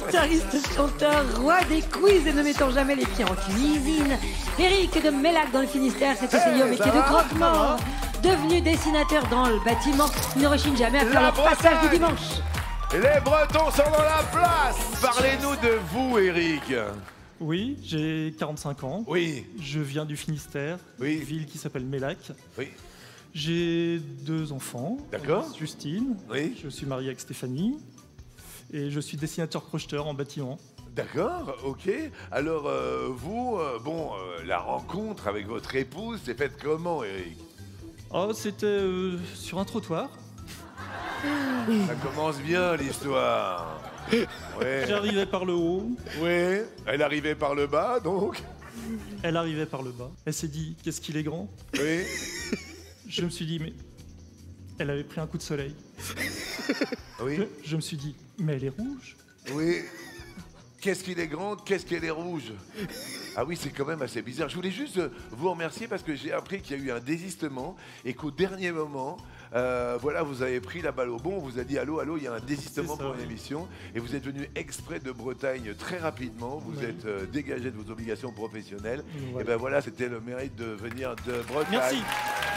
Guitariste, chanteur, roi des quiz et ne mettant jamais les pieds en cuisine. Éric de Mellac dans le Finistère s'est essayé au métier de croque-mort. Devenu dessinateur dans le bâtiment, il ne rechigne jamais à faire le passage du dimanche. Les Bretons sont dans la place. Parlez-nous de vous, Éric. Oui, j'ai 45 ans. Oui. Je viens du Finistère, Oui. une ville qui s'appelle Mellac. Oui. J'ai 2 enfants. D'accord. Justine. Oui. Je suis marié avec Stéphanie. Et je suis dessinateur-projeteur en bâtiment. D'accord, ok. Alors, vous, la rencontre avec votre épouse s'est faite comment, Éric? Oh, c'était sur un trottoir. Ça commence bien, l'histoire. Ouais. J'arrivais par le haut. Oui, elle arrivait par le bas, donc. Elle arrivait par le bas. Elle s'est dit, qu'est-ce qu'il est grand. Oui. Je me suis dit, mais... Elle avait pris un coup de soleil. Oui. Je me suis dit, mais elle est rouge. Oui. Qu'est-ce qu'il est grande, qu'est-ce qu'elle est rouge. Ah oui, c'est quand même assez bizarre. Je voulais juste vous remercier parce que j'ai appris qu'il y a eu un désistement et qu'au dernier moment, vous avez pris la balle au bon. On vous a dit allô, allô, il y a un désistement pour une émission. Et vous êtes venu exprès de Bretagne très rapidement. Vous êtes dégagé de vos obligations professionnelles. Et ben voilà, c'était le mérite de venir de Bretagne. Merci.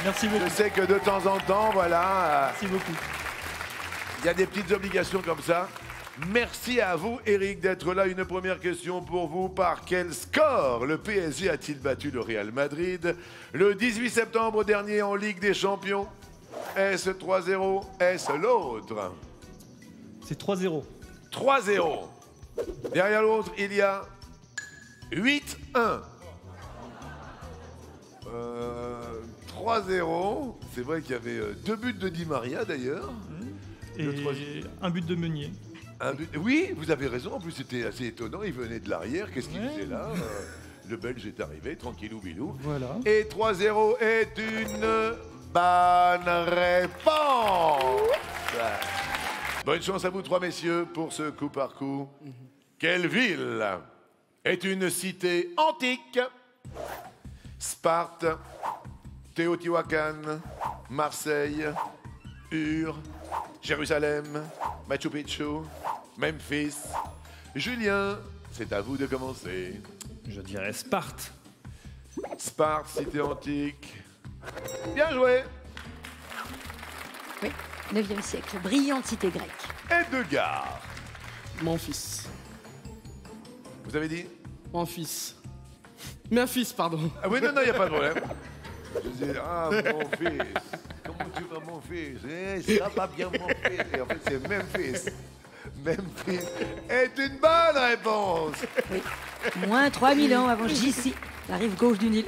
Merci beaucoup. Je sais que de temps en temps, Merci beaucoup. il y a des petites obligations comme ça. Merci à vous, Éric, d'être là. Une première question pour vous. Par quel score le PSG a-t-il battu le Real Madrid le 18 septembre dernier en Ligue des Champions? Est-ce 3-0? Est-ce l'autre? C'est 3-0. 3-0. Derrière l'autre, il y a 8-1. 3-0. C'est vrai qu'il y avait 2 buts de Di Maria, d'ailleurs. Et un but de Meunier. Oui, vous avez raison. En plus, c'était assez étonnant. Il venait de l'arrière. Qu'est-ce qu'il faisait là? Le Belge est arrivé, tranquillou bilou. Voilà. Et 3-0 est une bonne réponse. Bonne chance à vous 3 messieurs pour ce coup par coup. Quelle ville est une cité antique? Sparte, Teotihuacan, Marseille, Ur, Jérusalem, Machu Picchu, Memphis. Julien, c'est à vous de commencer. Je dirais Sparte. Sparte, cité antique. Bien joué. Oui, 9e siècle, brillante cité grecque. Edgar. Memphis. Vous avez dit? Memphis. Memphis, pardon. Ah oui, non, il n'y a pas de problème. Je disais, ah, mon fils. Comment tu vas, mon fils? Ça va bien, mon fils. Et en fait, c'est Memphis. Memphis est une bonne réponse. Oui. Moins 3000 ans avant JC, la rive gauche du Nil.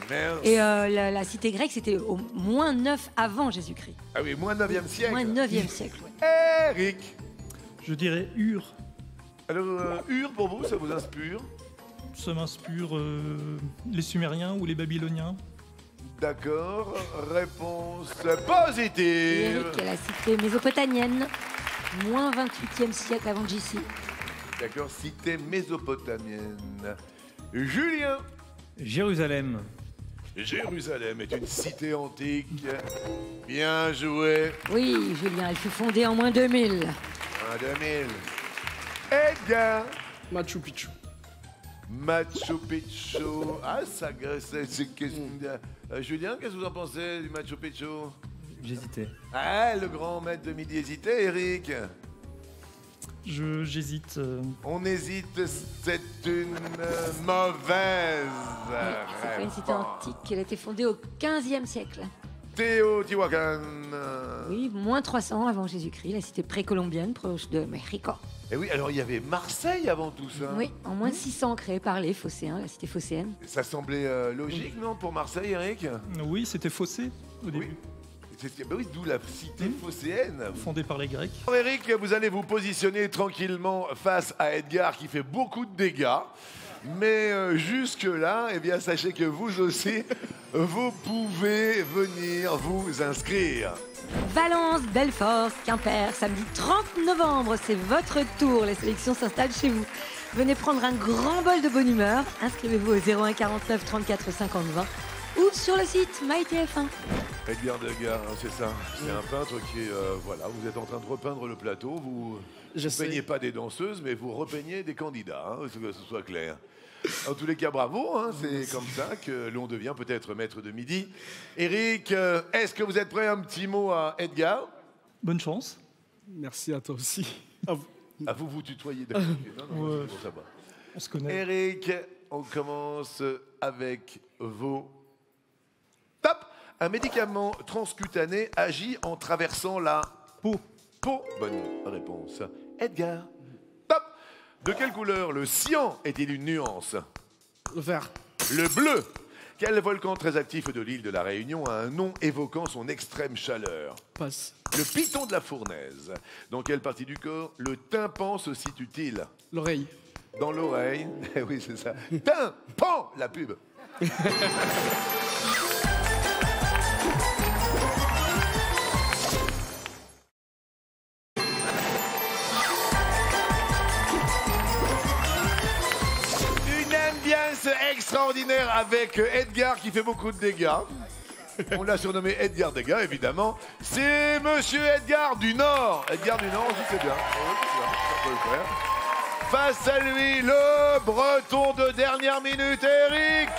Merci. Et la cité grecque, c'était au moins 9 avant Jésus-Christ. Ah oui, moins 9e siècle. Moins 9e siècle, ouais. Eric. Je dirais Ur. Alors, Ur, pour vous, ça vous inspire? Ça m'inspire les Sumériens ou les Babyloniens. D'accord. Réponse positive. Éric est la cité mésopotamienne, moins 28e siècle avant JC. D'accord, cité mésopotamienne. Julien. Jérusalem. Jérusalem est une cité antique. Bien joué. Oui, Julien, elle fut fondée en moins 2000. En 2000. Edgar. Machu Picchu. Machu Picchu. Ah, ça, c'est question. Julien, qu'est-ce que vous en pensez du Machu Picchu? J'hésitais. Ah, le grand maître de midi hésité, Eric. J'hésite. On hésite, c'est une mauvaise C'est pas une cité antique, elle a été fondée au 15e siècle. Teotihuacan. Oui, moins 300 avant Jésus-Christ, la cité précolombienne proche de Mexico. Et oui, alors il y avait Marseille avant tout ça. Oui, en moins 600 créée par les Phocéens, la cité phocéenne. Ça semblait logique, non, pour Marseille, Eric? Oui, c'était Fossé au début. Oui. Oui, d'où la cité phocéenne. Fondée par les Grecs. Alors, Eric, vous allez vous positionner tranquillement face à Edgar qui fait beaucoup de dégâts. Mais jusque-là, eh bien, sachez que vous aussi, vous pouvez venir vous inscrire. Valence, Belfort, Quimper, samedi 30 novembre, c'est votre tour. Les sélections s'installent chez vous. Venez prendre un grand bol de bonne humeur. Inscrivez-vous au 01 49 34 50 20 ou sur le site MyTF1. Edgar Degas, hein, c'est ça. C'est un peintre qui est... voilà, vous êtes en train de repeindre le plateau. Vous ne J'essaie. peignez pas des danseuses, mais vous repeignez des candidats, hein, que ce soit clair. En tous les cas, bravo. Hein, c'est comme ça que l'on devient peut-être maître de midi. Eric, est-ce que vous êtes prêt? Un petit mot à Edgar? Bonne chance. Merci à toi aussi. À vous. Ah, vous vous tutoyez, d'accord. Ok, non, Ouais. c'est bon, ça va. On se connaît. Eric, on commence avec vos... Top! Un médicament transcutané agit en traversant la Peau. peau. Bonne réponse. Edgar. Top! De quelle couleur le cyan est-il une nuance? Le vert. Le bleu. Quel volcan très actif de l'île de la Réunion a un nom évoquant son extrême chaleur? Passe. Le python de la fournaise. Dans quelle partie du corps le tympan se situe-t-il? L'oreille. Dans l'oreille. Eh oui, c'est ça. Tympan, la pub. Une ambiance extraordinaire avec Edgar qui fait beaucoup de dégâts. On l'a surnommé Edgar Degas, évidemment. C'est Monsieur Edgar du Nord. Edgar du Nord, je sais bien. Oui, c'est bien, ça peut le faire. Face à lui, le breton de dernière minute, Eric.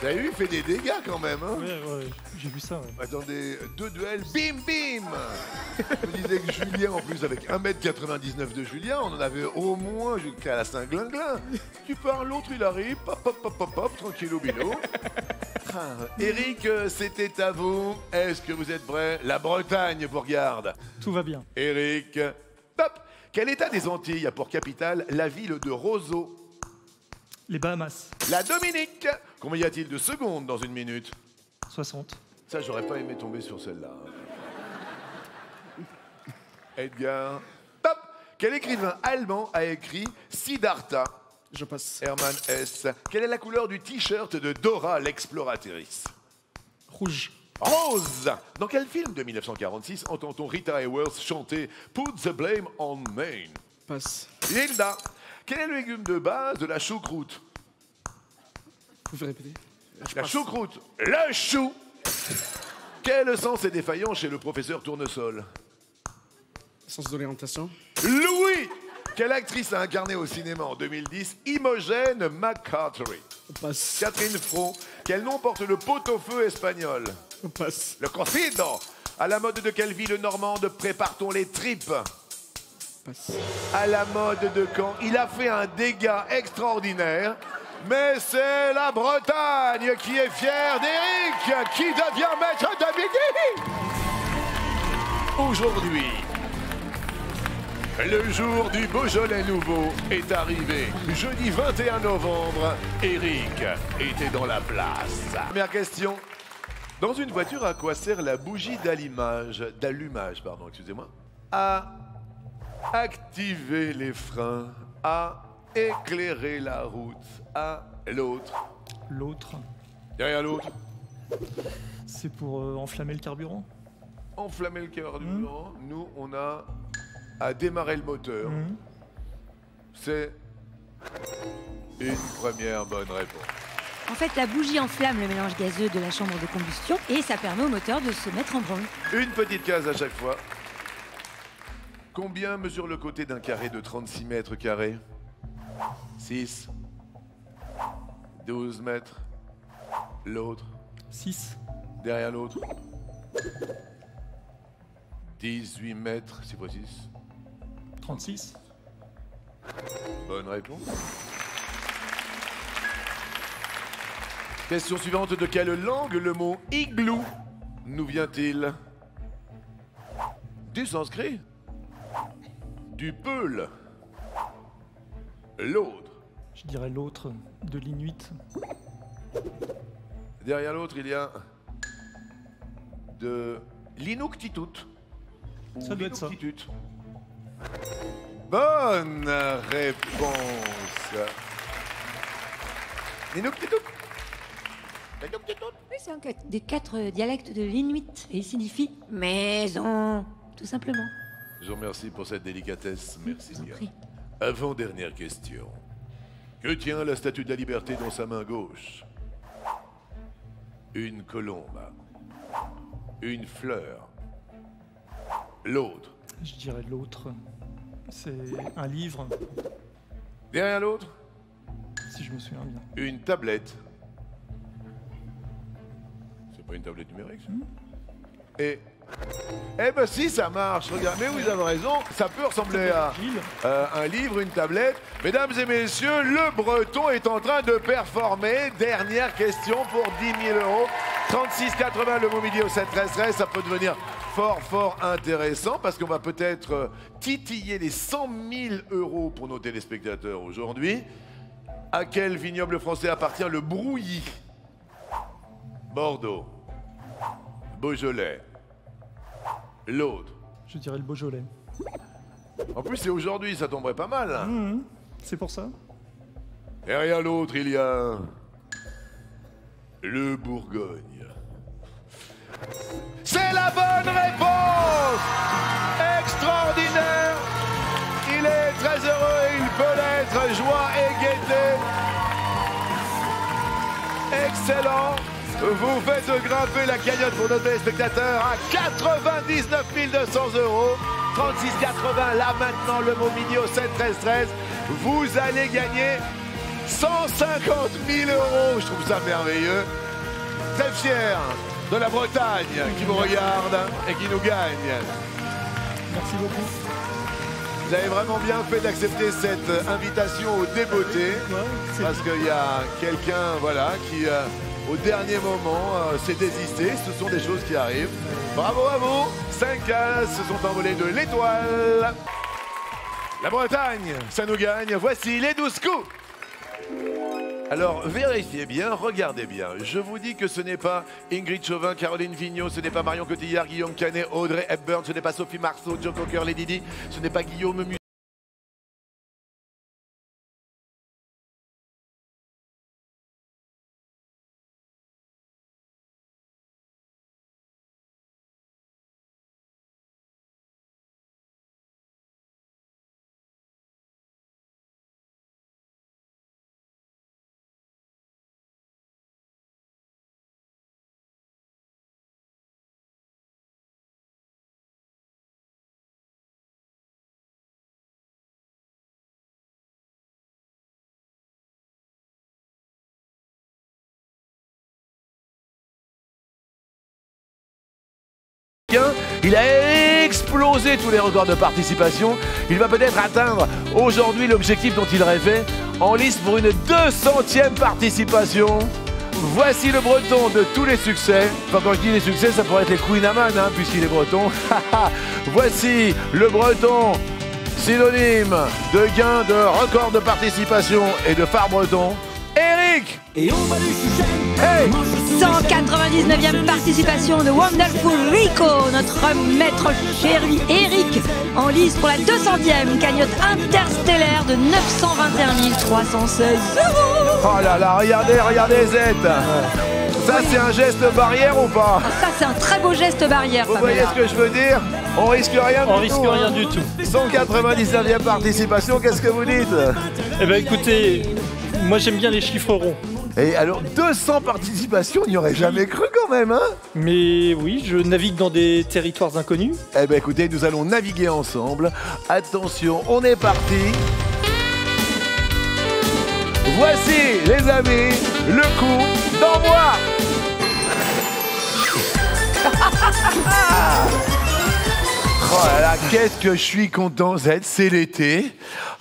Vous avez vu, il fait des dégâts quand même. Hein. Ouais, j'ai vu ça. Ouais. Attendez, 2 duels, bim bim. Je me disais que Julien, en plus, avec 1m99 de Julien, on en avait au moins jusqu'à la Saint-Glinglin. Tu parles, l'autre il arrive, pop, pop, pop, pop, pop, tranquillou bilou. Eric, c'était à vous. Est-ce que vous êtes prêts? La Bretagne pour garde. Tout va bien. Eric, top. Quel état des Antilles a pour capitale la ville de Roseau? Les Bahamas. La Dominique. Combien y a-t-il de secondes dans une minute? 60. Ça, j'aurais pas aimé tomber sur celle-là. Edgar. Top. Quel écrivain allemand a écrit Siddhartha? Je passe. Hermann Hesse. Quelle est la couleur du t-shirt de Dora l'exploratrice? Rouge. Rose. Dans quel film de 1946 entend-on Rita Hayworth chanter Put the blame on Maine? Passe. Hilda. Quel est le légume de base de la choucroute? Vous pouvez répéter? Je La passe. choucroute. Le chou. Quel sens est défaillant chez le professeur Tournesol? Sens d'orientation. Louis. Quelle actrice a incarné au cinéma en 2010 Imogen McCarthy? On passe. Catherine Fro. Quel nom porte le pot-au-feu espagnol? On passe. Le cocido. À la mode de quelle ville normande prépare-t-on les tripes? Passe. À la mode de Caen. Il a fait un dégât extraordinaire. Mais c'est la Bretagne qui est fière d'Eric, qui devient maître de midi. Aujourd'hui, le jour du Beaujolais nouveau est arrivé. Jeudi 21 novembre, Eric était dans la place. Première question. Dans une voiture, à quoi sert la bougie d'allumage, excusez-moi? À activer les freins, à éclairer la route, à l'autre. L'autre, Derrière l'autre, c'est pour enflammer le carburant. enflammer le carburant. Nous, on a à démarrer le moteur. C'est une première bonne réponse. En fait, la bougie enflamme le mélange gazeux de la chambre de combustion et ça permet au moteur de se mettre en branle. Une petite case à chaque fois. Combien mesure le côté d'un carré de 36 mètres carrés? 6. 12 mètres. L'autre. 6. Derrière l'autre. 18 mètres, si précis. 36. Bonne réponse. Question suivante. De quelle langue le mot igloo nous vient-il? Du sanskrit? Du peul? L'autre. Je dirais l'autre, de l'Inuit. Derrière l'autre, il y a de l'Inuktitut. Ou Ça doit être ça. l'Inuktitut. Bonne réponse. L'Inuktitut. Oui, c'est un des 4 dialectes de l'Inuit et il signifie maison, tout simplement. Je vous remercie pour cette délicatesse. Merci Je vous en bien. prie. Avant-dernière question. Que tient la Statue de la Liberté dans sa main gauche? Une colombe. Une fleur. L'autre. Je dirais l'autre. C'est un livre, Derrière l'autre, si je me souviens bien. une tablette. C'est pas une tablette numérique, ça? Et... Eh ben si, ça marche, regardez, vous avez raison, ça peut ressembler à un livre, une tablette. Mesdames et messieurs, le Breton est en train de performer. Dernière question pour 10 000 €. 36,80 le Montmidi au 7-13-13, ça peut devenir fort intéressant parce qu'on va peut-être titiller les 100 000 € pour nos téléspectateurs aujourd'hui. À quel vignoble français appartient le Brouilly? Bordeaux, Beaujolais, l'autre. Je dirais le Beaujolais. En plus, c'est aujourd'hui, ça tomberait pas mal. Hein. C'est pour ça. Derrière l'autre, il y a le Bourgogne. C'est la bonne réponse! Extraordinaire! Il est très heureux, il peut l'être, joie et gaieté. Excellent! Vous faites grimper la cagnotte pour nos téléspectateurs à 99 200 €. 36,80 là maintenant, le Montmidi au 7-13-13. Vous allez gagner 150 000 €. Je trouve ça merveilleux. Très fier de la Bretagne qui vous regarde et qui nous gagne. Merci beaucoup. Vous avez vraiment bien fait d'accepter cette invitation au débeauté. Parce qu'il y a quelqu'un voilà, qui, au dernier moment, s'est désisté. Ce sont des choses qui arrivent. Bravo à vous. 5 cases se sont envolées de l'étoile. La Bretagne, ça nous gagne. Voici les 12 coups. Alors, vérifiez bien, regardez bien. Je vous dis que ce n'est pas Ingrid Chauvin, Caroline Vigneault, ce n'est pas Marion Cotillard, Guillaume Canet, Audrey Hepburn, ce n'est pas Sophie Marceau, Joe Cocker, Lady Di, ce n'est pas Guillaume Musso. Il a explosé tous les records de participation. Il va peut-être atteindre aujourd'hui l'objectif dont il rêvait, en lice pour une 200e participation. Voici le Breton de tous les succès. Enfin, quand je dis les succès, ça pourrait être les Queen Amman, hein, puisqu'il est breton. Voici le Breton, synonyme de gain de record de participation et de phare breton. Eric! Et on va lui chucher. Hey! 199e participation de Wonderful Rico, notre maître chéri Eric, en lice pour la 200e cagnotte interstellaire de 921 316 €. Oh là là, regardez Z. Ça, c'est un geste barrière ou pas? Ça, c'est un très beau geste barrière. Vous voyez ce que je veux dire? On risque rien On du risque tout. rien du tout. 199e participation, qu'est-ce que vous dites? Eh ben écoutez, moi j'aime bien les chiffres ronds. Et alors, 200 participations, on n'y aurait jamais cru quand même, hein? Mais oui, je navigue dans des territoires inconnus. Eh ben écoutez, nous allons naviguer ensemble. Attention, on est parti. Voici, les amis, le coup d'envoi. Oh là là, qu'est-ce que je suis content, Z, c'est l'été.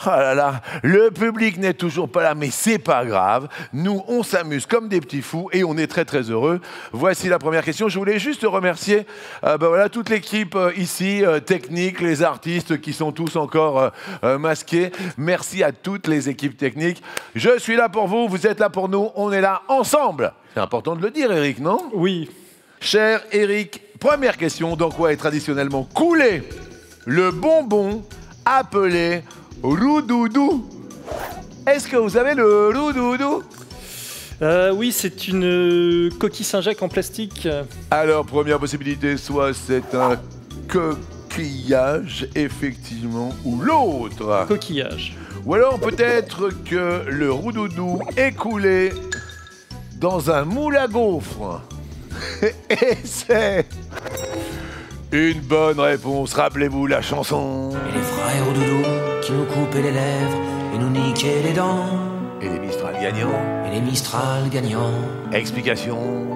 Oh là là, le public n'est toujours pas là, mais c'est pas grave. Nous, on s'amuse comme des petits fous et on est très heureux. Voici la première question. Je voulais juste remercier voilà, toute l'équipe ici, technique, les artistes qui sont tous encore masqués. Merci à toutes les équipes techniques. Je suis là pour vous, vous êtes là pour nous, on est là ensemble. C'est important de le dire, Eric, non? Oui. Cher Eric, première question, dans quoi est traditionnellement coulé le bonbon appelé roudoudou? Est-ce que vous avez le roudoudou? Oui, c'est une coquille Saint-Jacques en plastique. Alors, première possibilité, soit c'est un coquillage, effectivement, ou l'autre. Coquillage. Ou alors peut-être que le roudoudou est coulé dans un moule à gaufres. Et c'est une bonne réponse. Rappelez-vous la chanson. Et les frères au doudou qui nous coupaient les lèvres et nous niquaient les dents. Et les Mistral gagnants. Et les Mistral gagnants. Explication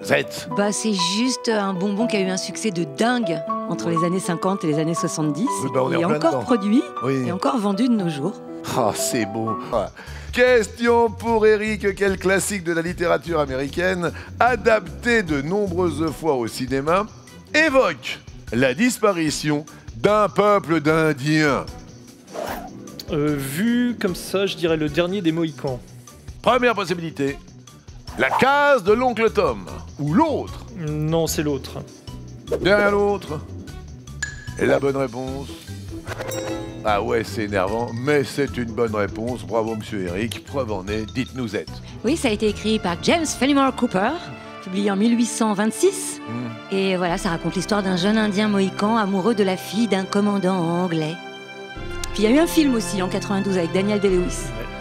Z. Bah, c'est juste un bonbon qui a eu un succès de dingue entre les années 50 et les années 70. Oui, bah, on est et en plein encore dedans. produit Oui. et encore vendu de nos jours. Ah, c'est beau. Question pour Eric. Quel classique de la littérature américaine, adapté de nombreuses fois au cinéma, évoque la disparition d'un peuple d'Indiens? Vu comme ça, je dirais le dernier des Mohicans. Première possibilité, la case de l'oncle Tom. Ou l'autre. Non, c'est l'autre. Derrière l'autre. Et la bonne réponse. Ah ouais, c'est énervant, mais c'est une bonne réponse. Bravo, monsieur Eric. Preuve en est, dites-nous Z. Oui, ça a été écrit par James Fenimore Cooper, publié en 1826. Et voilà, ça raconte l'histoire d'un jeune Indien mohican amoureux de la fille d'un commandant anglais. Puis il y a eu un film aussi en 92 avec Daniel Day-Lewis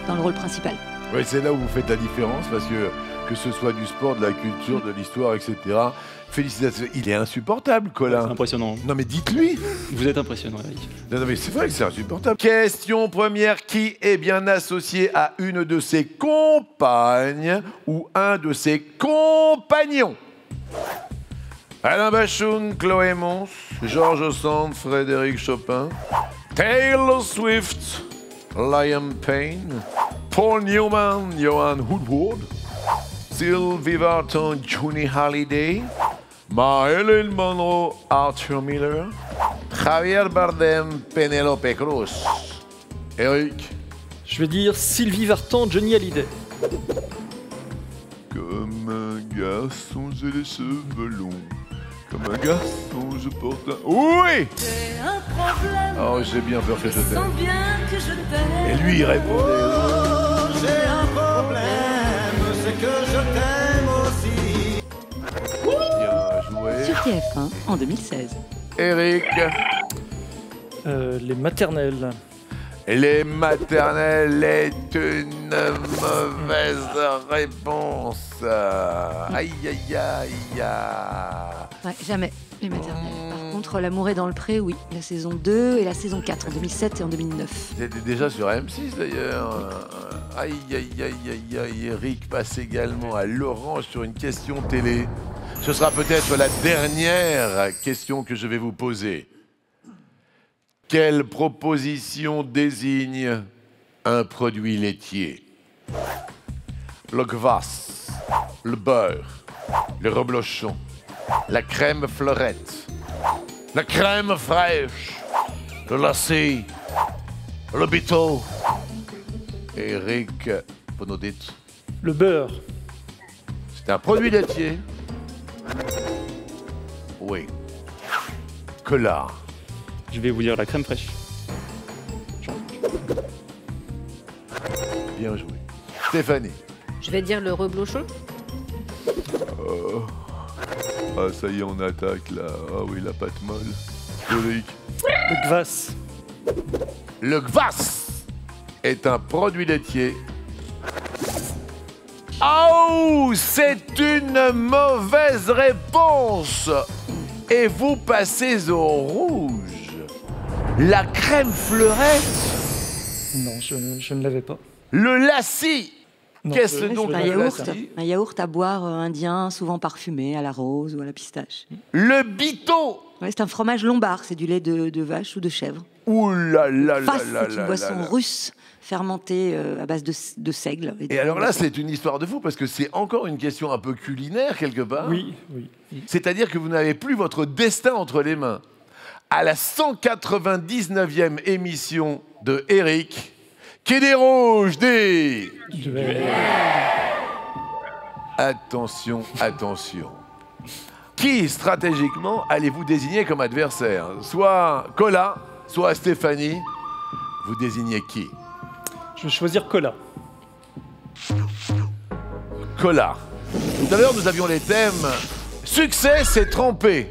dans le rôle principal. Oui, c'est là où vous faites la différence, parce que ce soit du sport, de la culture, de l'histoire, etc. Félicitations. Il est insupportable, Colin. C'est impressionnant. Non mais dites-lui. Vous êtes impressionnant, Eric. Non mais c'est vrai que c'est insupportable. Question première, qui est bien associé à une de ses compagnes ou un de ses compagnons? Alain Bachung, Chloé Mons, Georges Sand, Frédéric Chopin, Taylor Swift, Liam Payne, Paul Newman, Johan Woodward, Sylvie Vartan, Johnny Hallyday, Marilyn Monroe, Arthur Miller, Javier Bardem, Penélope Cruz. Eric. Je vais dire Sylvie Vartan, Johnny Hallyday. Comme un garçon, j'ai les cheveux longs. Comme un garçon, je porte un... Oui! J'ai un problème. Oh, j'ai bien peur que je Je t'aime. sens bien que je t'aime. Et lui, il répondait... J'ai un problème, c'est que je t'aime aussi. Bien joué. Sur TF1 en 2016. Eric. Les maternelles. Les maternelles est une mauvaise réponse. Aïe, aïe, aïe, aïe. Ouais, jamais les maternelles. Par contre, L'amour est dans le pré, oui. La saison 2 et la saison 4 en 2007 et en 2009. C'était déjà sur M6 d'ailleurs. Aïe, aïe, aïe, aïe, aïe. Eric passe également à l'orange sur une question télé. Ce sera peut-être la dernière question que je vais vous poser. Quelle proposition désigne un produit laitier? Le kvass, le beurre, le reblochon, la crème fleurette, la crème fraîche, le lassi, le bito. Eric, vous nous dites? Le beurre. C'est un produit laitier? Oui. Que là? Je vais vous dire la crème fraîche. Bien joué. Stéphanie. Je vais dire le reblochon. Ah, ça y est, on attaque là. Ah oui, la pâte molle. Eric. Le kvass. Le kvass est un produit laitier. Oh, c'est une mauvaise réponse. Et vous passez au rouge. La crème fleurette. Non, je ne l'avais pas. Le lassi. Non, Qu'est-ce Ouais, donc c'est un le yaourt. lassi? Un yaourt à boire indien, souvent parfumé à la rose ou à la pistache. Le bito. Ouais, c'est un fromage lombard, c'est du lait de vache ou de chèvre. Ouh là là là Fass, là c'est une là boisson là. russe fermentée à base de seigle. Et alors là, c'est une histoire de fou parce que c'est encore une question un peu culinaire quelque part. Oui, oui. C'est-à-dire que vous n'avez plus votre destin entre les mains. À la 199e émission de Eric, qui déroge des... Attention, attention. Qui, stratégiquement, allez-vous désigner comme adversaire? Soit Cola, soit Stéphanie. Vous désignez qui? Je vais choisir Cola. Cola. Tout à l'heure, nous avions les thèmes « Succès, c'est trempé ».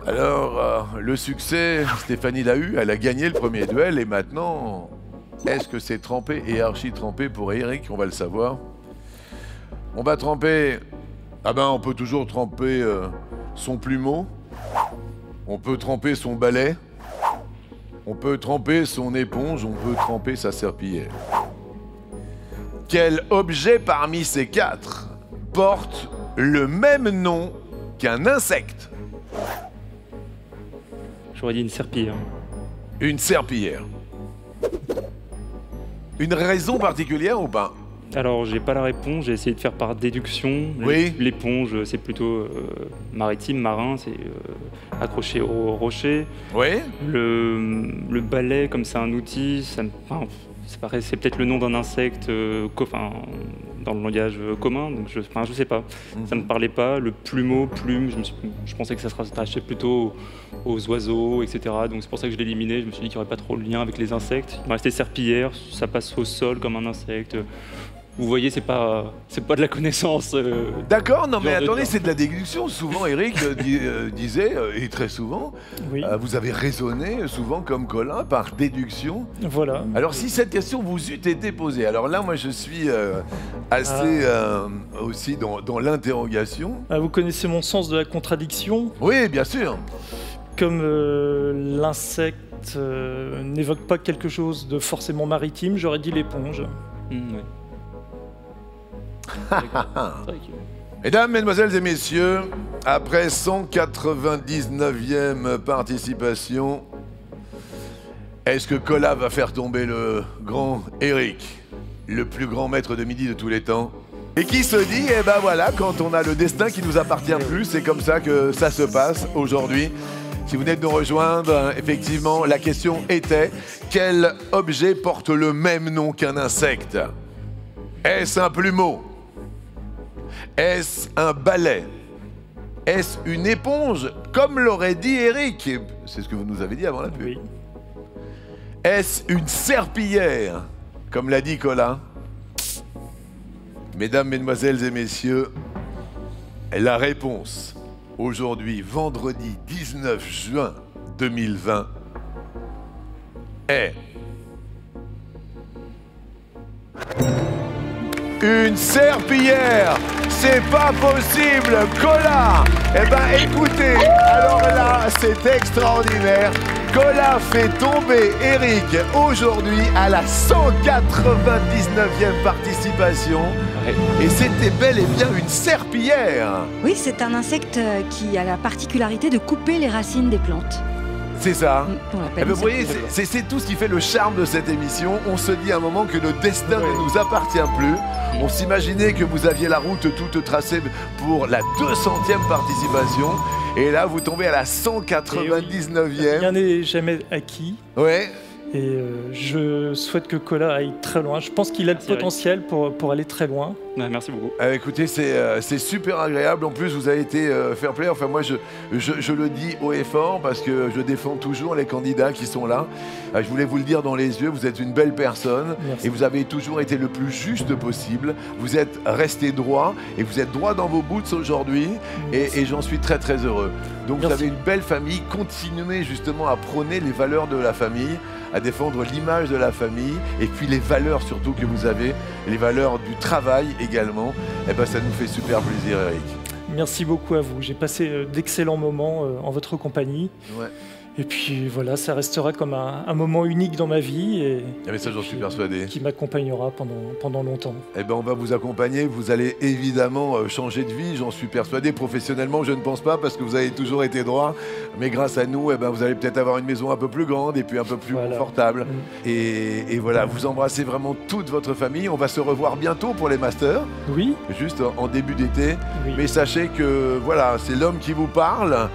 Alors, le succès, Stéphanie l'a eu, elle a gagné le premier duel et maintenant, est-ce que c'est trempé et archi trempé pour Eric? On va le savoir. On va tremper, on peut toujours tremper son plumeau, on peut tremper son balai, on peut tremper son éponge, on peut tremper sa serpillière. Quel objet parmi ces quatre porte le même nom qu'un insecte? J'aurais dit une serpillière. Une serpillière. Une raison particulière ou pas? Alors, j'ai pas la réponse, j'ai essayé de faire par déduction. Oui. L'éponge, c'est plutôt maritime, marin, c'est accroché au rocher. Oui. Le balai, comme c'est un outil, c'est peut-être le nom d'un insecte dans le langage commun, donc je sais pas. Ça me parlait pas. Le plumeau, plume, je pensais que ça se rattachait plutôt aux oiseaux, etc. Donc c'est pour ça que je l'ai éliminé. Je me suis dit qu'il n'y aurait pas trop de lien avec les insectes. Il m'a resté serpillière, ça passe au sol comme un insecte. Vous voyez, c'est pas de la connaissance. D'accord, non mais attendez, c'est de la déduction. Souvent, Eric disait, et très souvent, Oui. vous avez raisonné souvent comme Colin par déduction. Voilà. Alors si cette question vous eût été posée, alors là moi je suis assez aussi dans l'interrogation. Vous connaissez mon sens de la contradiction. Oui, bien sûr. Comme l'insecte n'évoque pas quelque chose de forcément maritime, j'aurais dit l'éponge. Ouais. Mesdames, mesdemoiselles et messieurs, après 199e participation, est-ce que Cola va faire tomber le grand Eric, le plus grand maître de midi de tous les temps? Et qui se dit, voilà, quand on a le destin qui nous appartient plus, c'est comme ça que ça se passe aujourd'hui. Si vous venez de nous rejoindre, effectivement, la question était, quel objet porte le même nom qu'un insecte? Est-ce un plumeau? Est-ce un balai? Est-ce une éponge, comme l'aurait dit Eric? C'est ce que vous nous avez dit avant la pub. Oui. Est-ce une serpillière, comme l'a dit Colin? Mesdames, mesdemoiselles et messieurs, la réponse, aujourd'hui, vendredi 19 juin 2020, est... une serpillière! C'est pas possible, Cola! Écoutez, alors là, c'est extraordinaire. Cola fait tomber Eric aujourd'hui à la 199e participation. Ouais. Et c'était bel et bien une serpillière. Oui, c'est un insecte qui a la particularité de couper les racines des plantes. C'est ça. On l'appelle Vous une voyez, serpillière. c'est tout ce qui fait le charme de cette émission. On se dit à un moment que le destin ne nous appartient plus. On s'imaginait que vous aviez la route toute tracée pour la 200e participation. Et là, vous tombez à la 199e. Rien n'est jamais acquis. Ouais. Et je souhaite que Cola aille très loin. Je pense qu'il a le potentiel pour aller très loin. Ouais, merci beaucoup. Écoutez, c'est super agréable. En plus, vous avez été fair play. Enfin, moi, je le dis haut et fort parce que je défends toujours les candidats qui sont là. Je voulais vous le dire dans les yeux. Vous êtes une belle personne. Merci. Et vous avez toujours été le plus juste possible. Vous êtes resté droit et vous êtes droit dans vos boots aujourd'hui. Et j'en suis très, très heureux. Donc, Merci. vous avez une belle famille. Continuez justement à prôner les valeurs de la famille, à défendre l'image de la famille et puis les valeurs surtout que vous avez, les valeurs du travail également. Ça nous fait super plaisir, Eric. Merci beaucoup à vous. J'ai passé d'excellents moments en votre compagnie. Ouais. Et puis voilà, ça restera comme un moment unique dans ma vie et Ça, j'en suis persuadé. qui m'accompagnera pendant longtemps. On va vous accompagner. Vous allez évidemment changer de vie, j'en suis persuadé. Professionnellement, je ne pense pas parce que vous avez toujours été droit. Mais grâce à nous, vous allez peut-être avoir une maison un peu plus grande et puis un peu plus confortable. Et voilà, vous embrassez vraiment toute votre famille. On va se revoir bientôt pour les masters. Oui. Juste en début d'été. Oui. Mais sachez que voilà, c'est l'homme qui vous parle.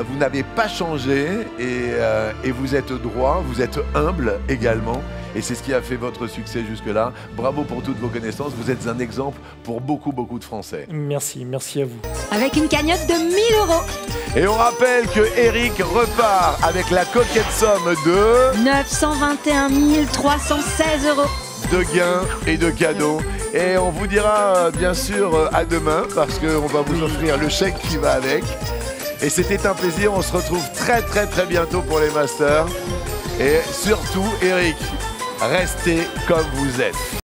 Vous n'avez pas changé et vous êtes droit, vous êtes humble également. Et c'est ce qui a fait votre succès jusque-là. Bravo pour toutes vos connaissances. Vous êtes un exemple pour beaucoup, beaucoup de Français. Merci à vous. Avec une cagnotte de 1000 €. Et on rappelle que Eric repart avec la coquette somme de 921 316 €. de gains et de cadeaux. Et on vous dira bien sûr à demain parce qu'on va vous offrir le chèque qui va avec. Et c'était un plaisir. On se retrouve très bientôt pour les Masters. Et surtout, Eric, restez comme vous êtes.